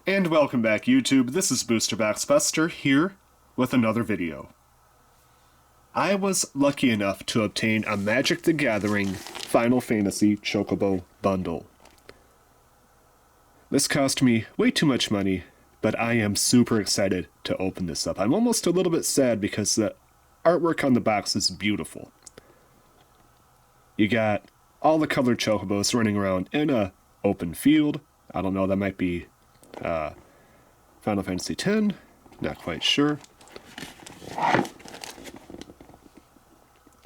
And welcome back, YouTube. This is Booster Box Buster here with another video. I was lucky enough to obtain a Magic the Gathering Final Fantasy Chocobo bundle. This cost me way too much money, but I am super excited to open this up. I'm almost a little bit sad because the artwork on the box is beautiful. You got all the colored Chocobos running around in a open field. I don't know, that might be Final Fantasy X, not quite sure.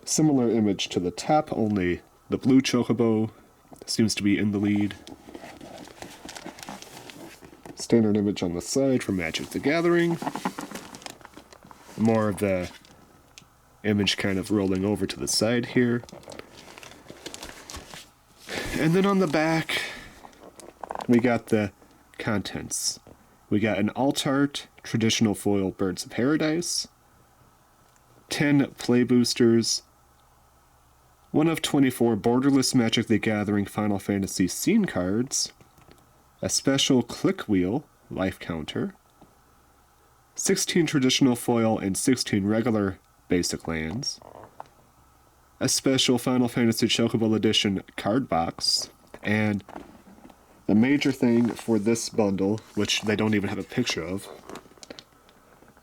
Similar image to the top, only the blue Chocobo seems to be in the lead. Standard image on the side for Magic the Gathering. More of the image kind of rolling over to the side here. And then on the back, we got the contents. We got an alt art, traditional foil Birds of Paradise, 10 play boosters, 1 of 24 borderless Magic the Gathering Final Fantasy scene cards, a special click wheel life counter, 16 traditional foil and 16 regular basic lands, a special Final Fantasy Chocobo Edition card box, and the major thing for this bundle, which they don't even have a picture of,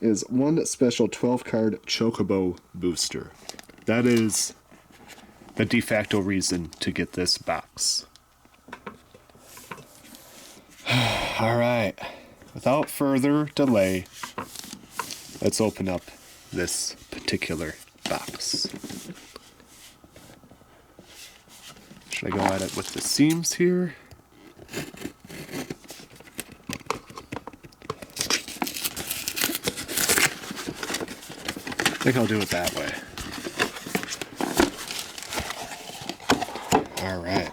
is one special 12-card Chocobo booster. That is the de facto reason to get this box. Alright, without further delay, let's open up this particular box. Should I go at it with the seams here? I think I'll do it that way. Alright.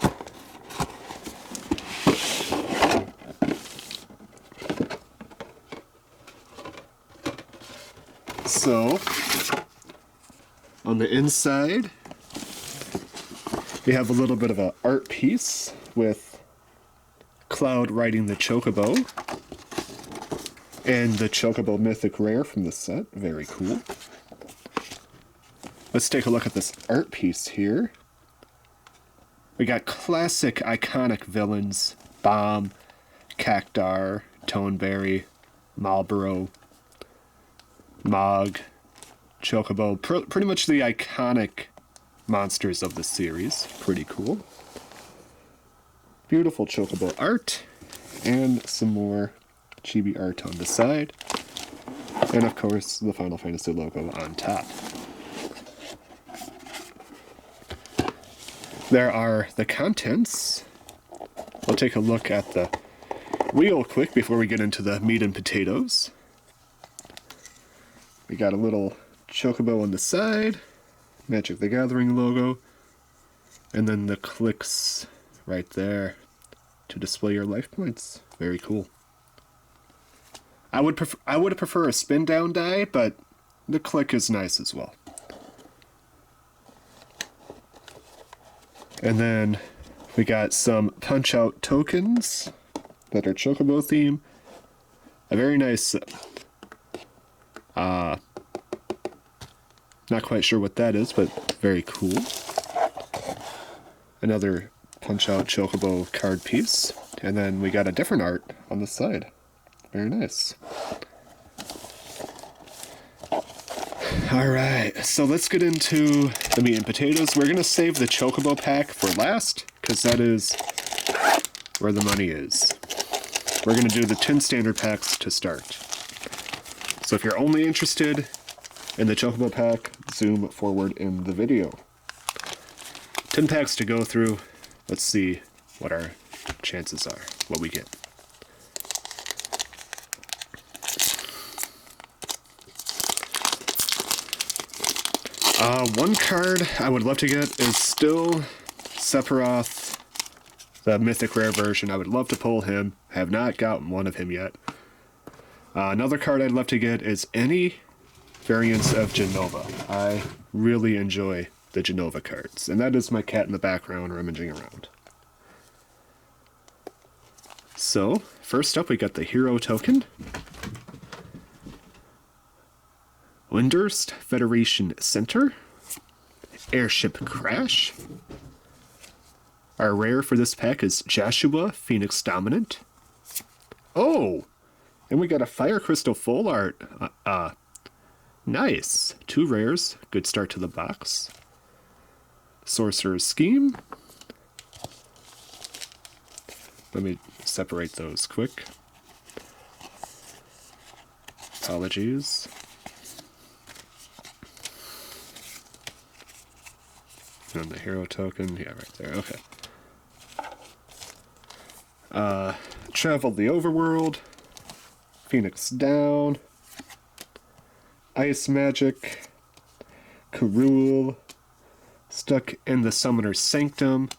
So, on the inside, we have a little bit of an art piece with Cloud riding the Chocobo and the Chocobo Mythic Rare from the set. Very cool. Let's take a look at this art piece here. We got classic iconic villains: Bomb, Cactar, Toneberry, Marlboro, Mog, Chocobo. Pretty much the iconic monsters of the series. Pretty cool. Beautiful Chocobo art, and some more chibi art on the side. And of course, the Final Fantasy logo on top. There are the contents. We'll take a look at the wheel quick before we get into the meat and potatoes. We got a little Chocobo on the side, Magic the Gathering logo, and then the clicks right there to display your life points. Very cool. I would prefer a spin down die, but the click is nice as well. And then we got some punch out tokens that are Chocobo theme. A very nice not quite sure what that is, but very cool. Another punch out Chocobo card piece. And then we got a different art on the side. Very nice. Alright, so let's get into the meat and potatoes. We're going to save the Chocobo pack for last, because that is where the money is. We're going to do the 10 standard packs to start. So if you're only interested in the Chocobo pack, zoom forward in the video. 10 packs to go through. Let's see what our chances are, what we get. One card I would love to get is still Sephiroth, the Mythic Rare version. I would love to pull him. I have not gotten one of him yet. Another card I'd love to get is any variants of Genova. I really enjoy the Genova cards, and that is my cat in the background rummaging around. So, first up we got the hero token. Windurst Federation Center. Airship Crash. Our rare for this pack is Joshua Phoenix Dominant. Oh! And we got a Fire Crystal Full Art. Nice. 2 rares. Good start to the box. Sorcerer's Scheme. Let me separate those quick. Apologies. And the hero token. Yeah, right there. Okay. Travel the Overworld. Phoenix Down. Ice Magic. Karul. Stuck in the Summoner's Sanctum.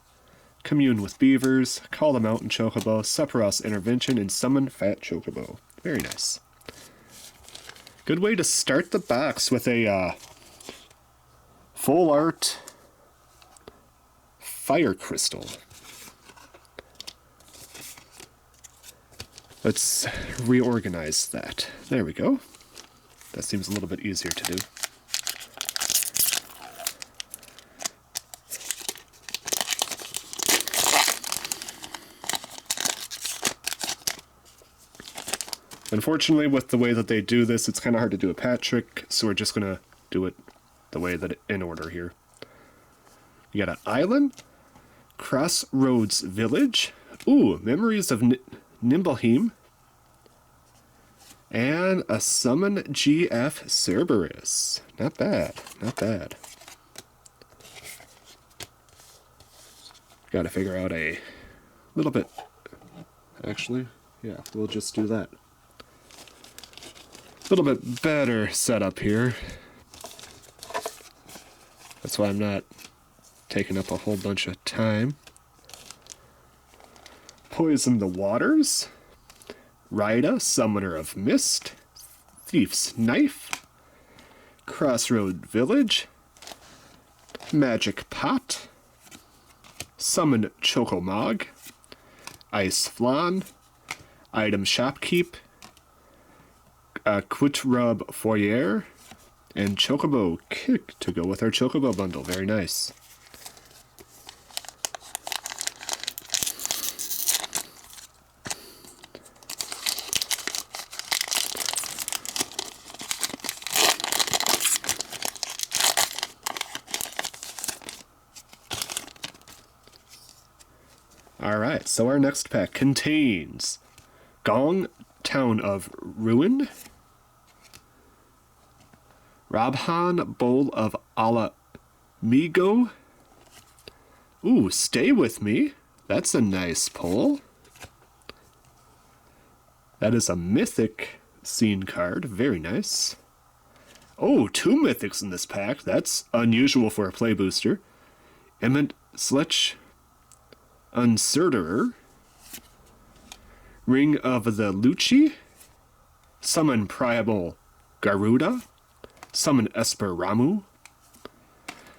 Commune with Beavers. Call the Mountain Chocobo. Sephiroth's Intervention. And Summon Fat Chocobo. Very nice. Good way to start the box with a full art Fire Crystal. Let's reorganize that. There we go. That seems a little bit easier to do. Unfortunately, with the way that they do this, it's kind of hard to do a pat trick, so we're just going to do it the way that in order here. You got an island, Crossroads Village, ooh, Memories of Nibelheim, and a Summon GF Cerberus. Not bad, not bad. Got to figure out a little bit. Actually, yeah, we'll just do that. A little bit better setup here. That's why I'm not taking up a whole bunch of time. Poison the Waters. Rida, Summoner of Mist. Thief's Knife. Crossroad Village. Magic Pot. Summon Chocomog. Ice Flan. Item Shopkeep. Quitrub Foyer. And Chocobo Kick to go with our Chocobo bundle. Very nice. Alright, so our next pack contains Gong, Town of Ruin, Rabhan, Bowl of Alamigo. Ooh, Stay With Me. That's a nice pull. That is a mythic scene card. Very nice. Oh, 2 mythics in this pack. That's unusual for a play booster. Emmett Sletch, Uncerterer, Ring of the Lucci, Summon Primal Garuda, Summon Esper Ramu,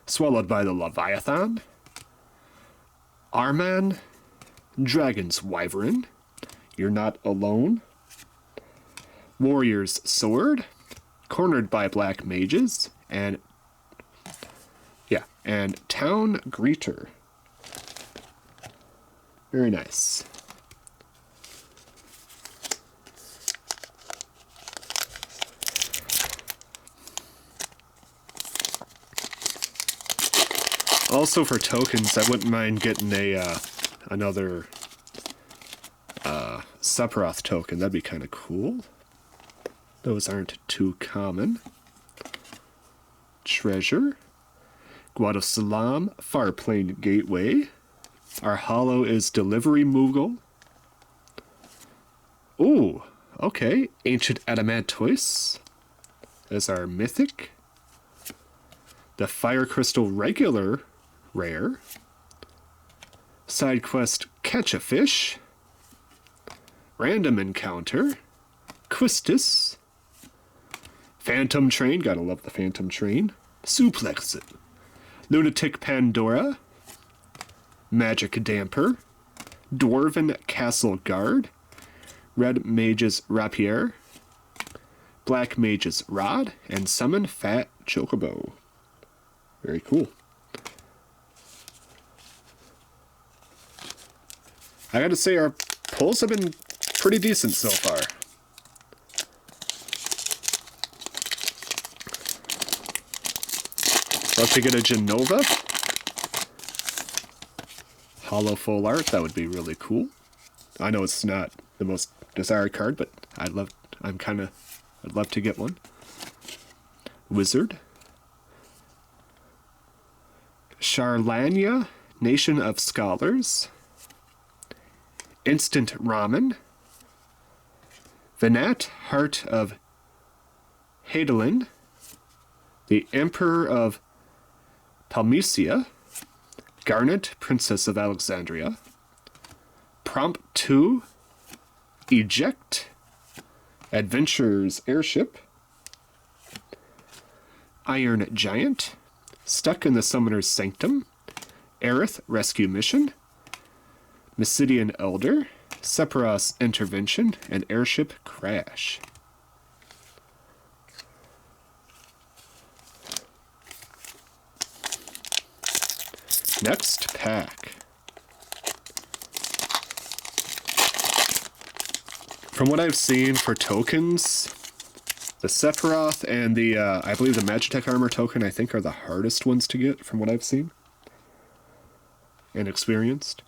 Swallowed by the Leviathan, Arman, Dragon's Wyvern, You're Not Alone, Warrior's Sword, Cornered by Black Mages, and Town Greeter. Very nice. Also for tokens, I wouldn't mind getting another Sephiroth token. That'd be kind of cool. Those aren't too common. Treasure. Guadosalam, Farplane Gateway. Our holo is Delivery Moogle. Ooh, okay. Ancient Adamantoise is our mythic. The Fire Crystal regular rare. Side quest Catch a Fish. Random Encounter. Quistis. Phantom Train, gotta love the Phantom Train. Suplex It. Lunatic Pandora. Magic Damper. Dwarven Castle Guard, Red Mage's Rapier, Black Mage's Rod, and Summon Fat Chocobo. Very cool. I gotta say, our pulls have been pretty decent so far. Love to get a Genova. Hollow full art, that would be really cool. I know it's not the most desired card, but I'd love to get one. Wizard. Charlania, Nation of Scholars. Instant Ramen. Venat, Heart of Hadelin. The Emperor of Palmycia. Garnet, Princess of Alexandria. Prompt 2. Eject. Adventurer's Airship. Iron Giant. Stuck in the Summoner's Sanctum. Aerith, Rescue Mission. Mysidian Elder. Sephiroth's Intervention. And Airship Crash. Next pack. From what I've seen for tokens, the Sephiroth and the, I believe the Magitech Armor token, I think are the hardest ones to get from what I've seen and experienced.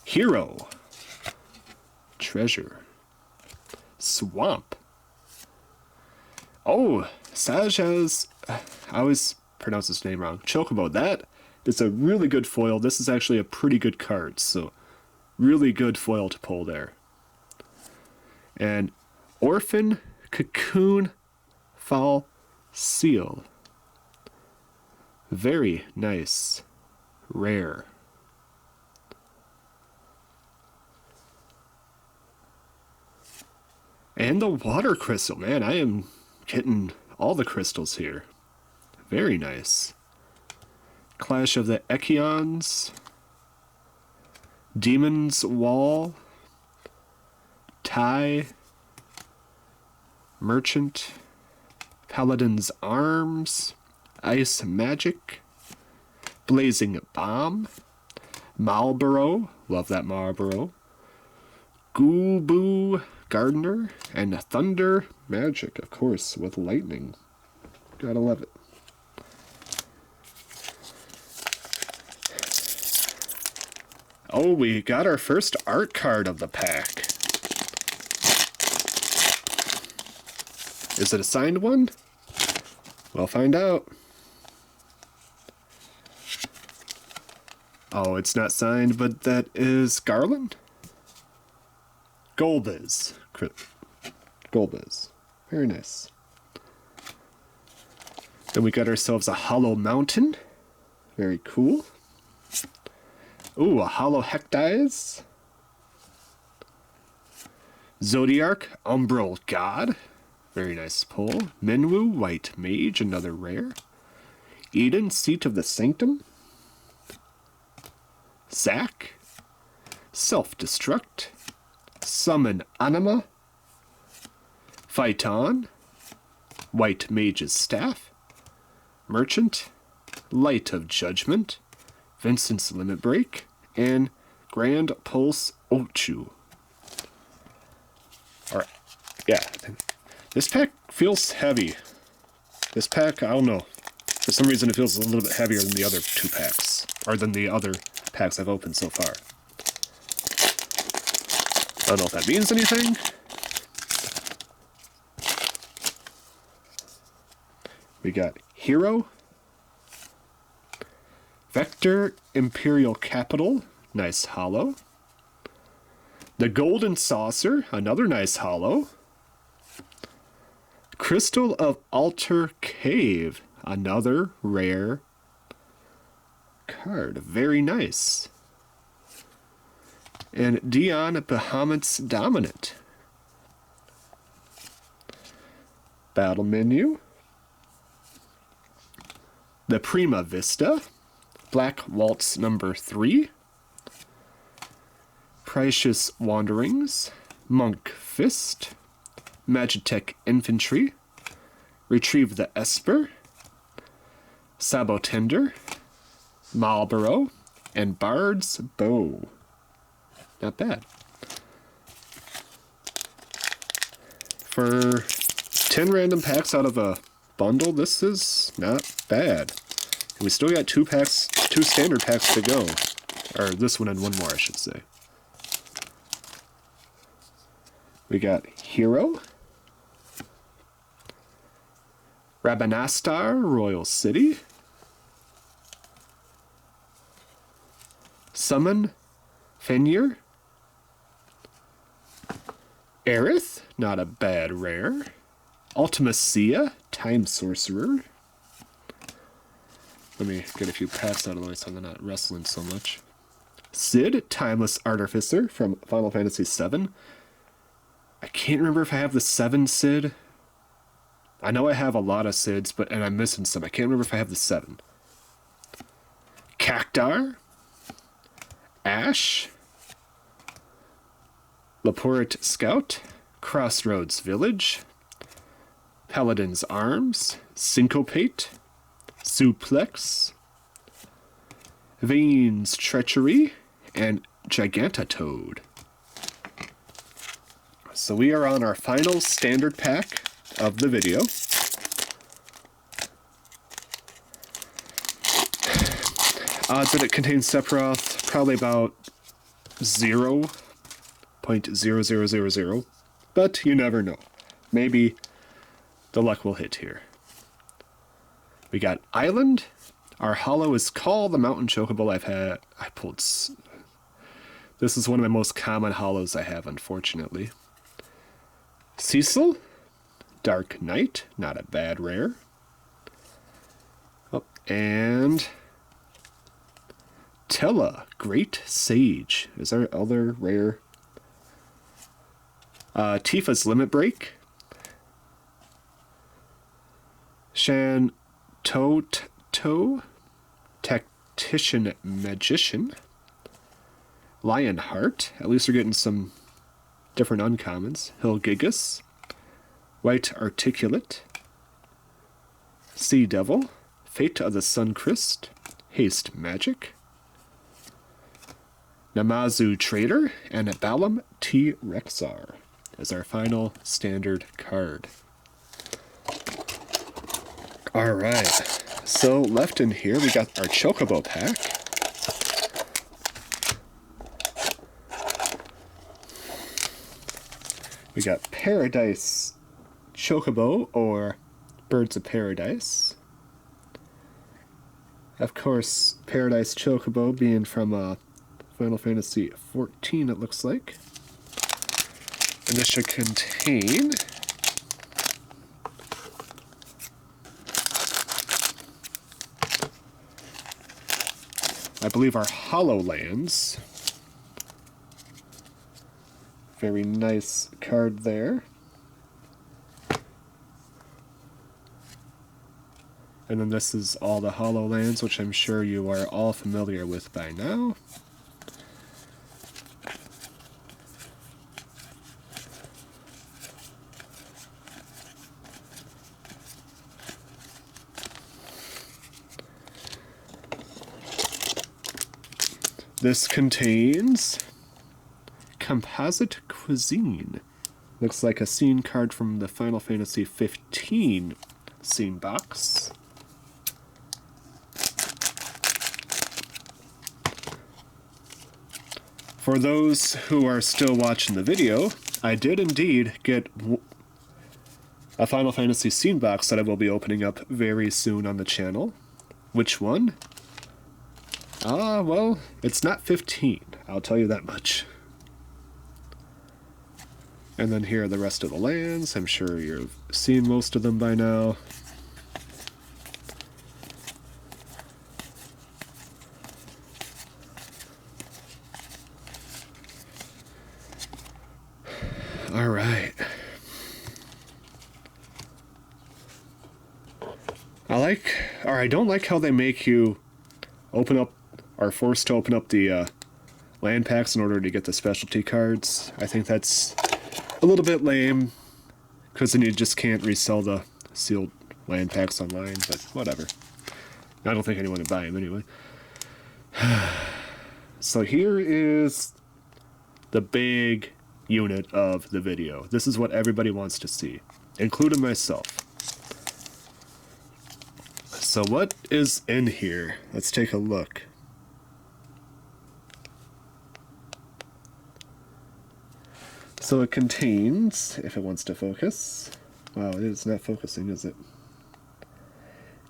Hero. Treasure. Swamp. Oh, Saja's, I always pronounce his name wrong. Chocobo. That is a really good foil. This is actually a pretty good card, so really good foil to pull there. And Orphan Cocoon Fall Seal. Very nice. Rare. And the water crystal, man. I am getting all the crystals here. Very nice. Clash of the Echions. Demon's Wall. Tai. Merchant. Paladin's Arms. Ice Magic. Blazing Bomb. Marlboro. Love that Marlboro. Gooboo Gardener. And Thunder Magic, of course, with lightning. Gotta love it. Oh, we got our first art card of the pack. Is it a signed one? We'll find out. Oh, it's not signed, but that is Garland? Golbez. Golbez. Very nice. Then we got ourselves a Hollow Mountain. Very cool. Ooh, a Hollow Hecdize. Zodiarch, Umbral God. Very nice pull. Minwu, White Mage, another rare. Eden, Seat of the Sanctum. Zack. Self-Destruct. Summon Anima. Phaeton. White Mage's Staff. Merchant. Light of Judgment. Vincent's Limit Break. And Grand Pulse Ochu. Alright, yeah. This pack feels heavy. This pack, I don't know. For some reason it feels a little bit heavier than the other two packs. Or than the other packs I've opened so far. I don't know if that means anything. We got Hero. Vector Imperial Capital. Nice hollow. The Golden Saucer. Another nice hollow. Crystal of Altar Cave. Another rare card. Very nice. And Dion Bahamut's Dominant. Battle menu. The Prima Vista. Black Waltz number 3. Capricious Wanderings, Monk Fist, Magitech Infantry, Retrieve the Esper, Sabotender, Marlborough, and Bard's Bow. Not bad. For 10 random packs out of a bundle, this is not bad. And we still got 2 standard packs to go. Or this one and one more, I should say. We got Hero, Rabanastar, Royal City, Summon, Fenrir, Aerith, not a bad rare, Ultimacia, Time Sorcerer. Let me get a few packs out of the way so I'm not wrestling so much. Sid, Timeless Artificer from Final Fantasy VII. I can't remember if I have the 7 Sid. I know I have a lot of Sids, and I'm missing some. I can't remember if I have the 7. Cactar, Ash, Laporte Scout, Crossroads Village, Paladin's Arms, Syncopate, Suplex, Vane's Treachery, and Gigantatoad. So we are on our final standard pack of the video. Odds that it contains Sephiroth, probably about 0.0000, but you never know. Maybe the luck will hit here. We got Island. Our holo is called the Mountain Chocobo. I pulled. This is one of my most common holos I have, unfortunately. Cecil, Dark Knight, not a bad rare. Oh, and Tella, Great Sage. Is there other rare? Tifa's Limit Break. Shan Toto, Tactician Magician. Lionheart, at least we're getting some different uncommons. Hilgigus, White Articulate, Sea Devil, Fate of the Suncrest, Haste Magic, Namazu Trader, and Balam T. Rexar as our final standard card. Alright, so left in here we got our Chocobo pack. We got Paradise Chocobo, or Birds of Paradise. Of course, Paradise Chocobo being from Final Fantasy XIV, it looks like. And this should contain I believe our HoloLands. Very nice card there. And then this is all the HoloLands, which I'm sure you are all familiar with by now. This contains Composite Cuisine. Looks like a scene card from the Final Fantasy XV scene box. For those who are still watching the video, I did indeed get a Final Fantasy scene box that I will be opening up very soon on the channel. Which one? Well, it's not 15, I'll tell you that much. And then here are the rest of the lands. I'm sure you've seen most of them by now. All right. I don't like how they make you open up, are forced to open up the land packs in order to get the specialty cards. I think that's a little bit lame, because then you just can't resell the sealed land packs online, but whatever. I don't think anyone would buy them anyway. So here is the big unit of the video. This is what everybody wants to see, including myself. So what is in here? Let's take a look. So it contains, if it wants to focus, wow, it is not focusing, is it?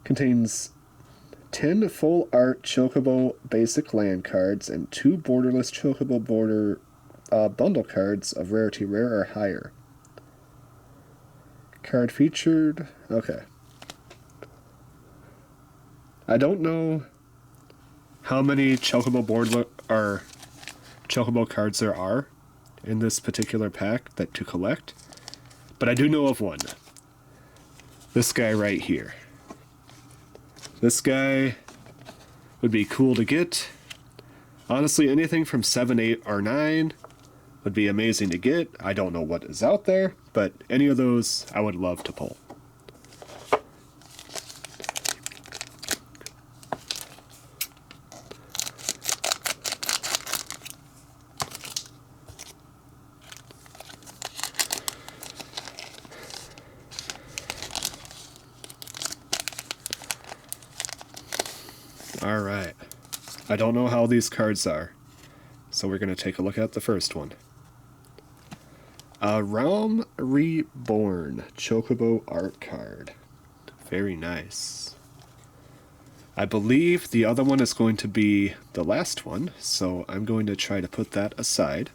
Contains 10 full art Chocobo basic land cards and 2 borderless Chocobo border bundle cards of rarity rare or higher. Card featured, okay. I don't know how many Chocobo Chocobo cards there are in this particular pack to collect, but I do know of one. This guy right here. This guy would be cool to get. Honestly, anything from 7, 8, or 9 would be amazing to get. I don't know what is out there, but any of those I would love to pull. Alright, I don't know how these cards are, so we're going to take a look at the first one. A Realm Reborn Chocobo art card. Very nice. I believe the other one is going to be the last one, so I'm going to try to put that aside.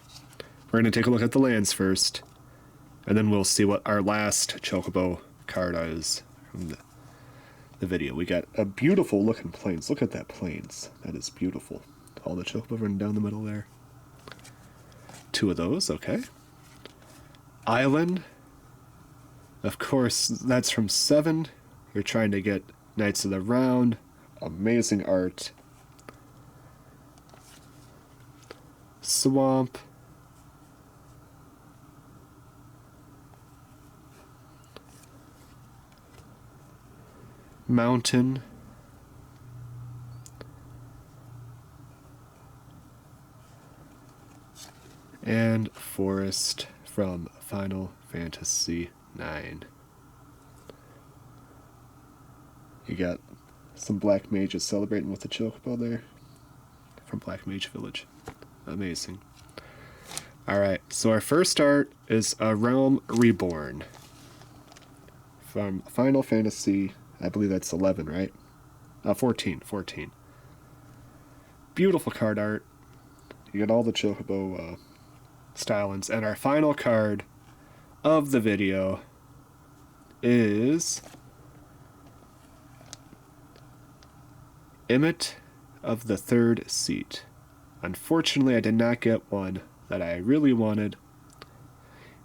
We're going to take a look at the lands first, and then we'll see what our last Chocobo card is from the video. We got a beautiful looking plains. Look at that plains. That is beautiful. All the Chocobo running down the middle there. 2 of those, okay. Island. Of course, that's from 7. You're trying to get Knights of the Round. Amazing art. Swamp. Mountain. And Forest from Final Fantasy IX. You got some Black Mages celebrating with the Chocobo there from Black Mage Village. Amazing. Alright, so our first art is A Realm Reborn from Final Fantasy, I believe that's 11, right? 14. Beautiful card art. You got all the Chocobo stylings. And our final card of the video is Emmet of the Third Seat. Unfortunately, I did not get one that I really wanted.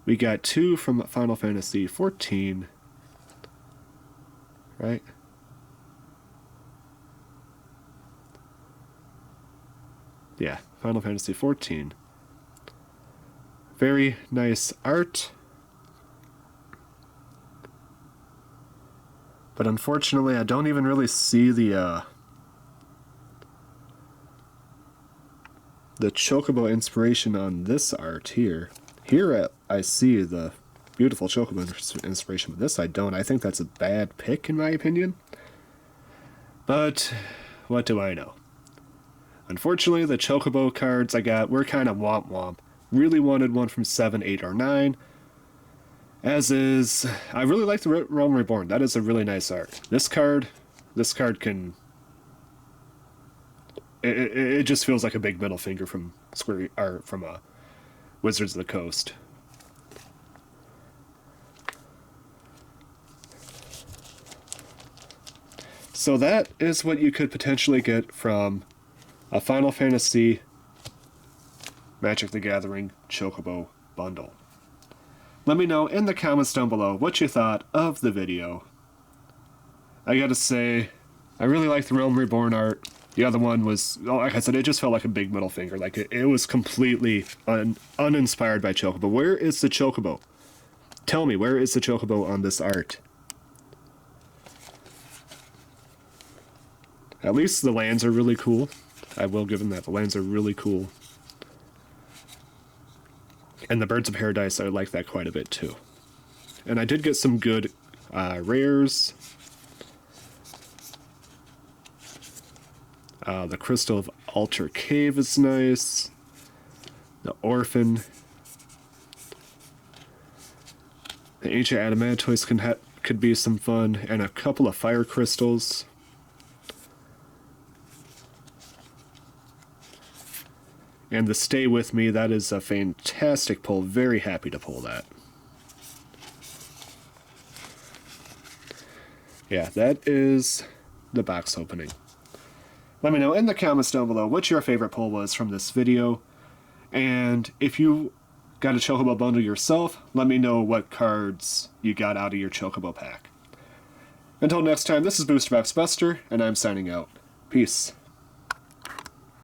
We got 2 from Final Fantasy 14. Right? Yeah, Final Fantasy 14. Very nice art. But unfortunately, I don't even really see the Chocobo inspiration on this art here. Here I see the beautiful Chocobo inspiration, but this I don't. I think that's a bad pick in my opinion. But what do I know? Unfortunately, the Chocobo cards I got were kind of womp-womp. Really wanted one from 7, 8, or 9. As is, I really like the Realm Reborn. That is a really nice art. This card can... It just feels like a big middle finger from Wizards of the Coast. So that is what you could potentially get from a Final Fantasy Magic the Gathering Chocobo bundle. Let me know in the comments down below what you thought of the video. I gotta say, I really like the Realm Reborn art. The other one was, like I said, it just felt like a big middle finger. Like it was completely uninspired by Chocobo. Where is the Chocobo? Tell me, where is the Chocobo on this art? At least the lands are really cool. I will give them that. The lands are really cool. And the Birds of Paradise, I like that quite a bit too. And I did get some good rares. The Crystal of Altar Cave is nice. The Orphan. The Ancient Adamantoise could be some fun. And a couple of Fire Crystals. And the Stay With Me, that is a fantastic pull. Very happy to pull that. Yeah, that is the box opening. Let me know in the comments down below what your favorite pull was from this video. And if you got a Chocobo bundle yourself, let me know what cards you got out of your Chocobo pack. Until next time, this is Booster Box Buster, and I'm signing out. Peace.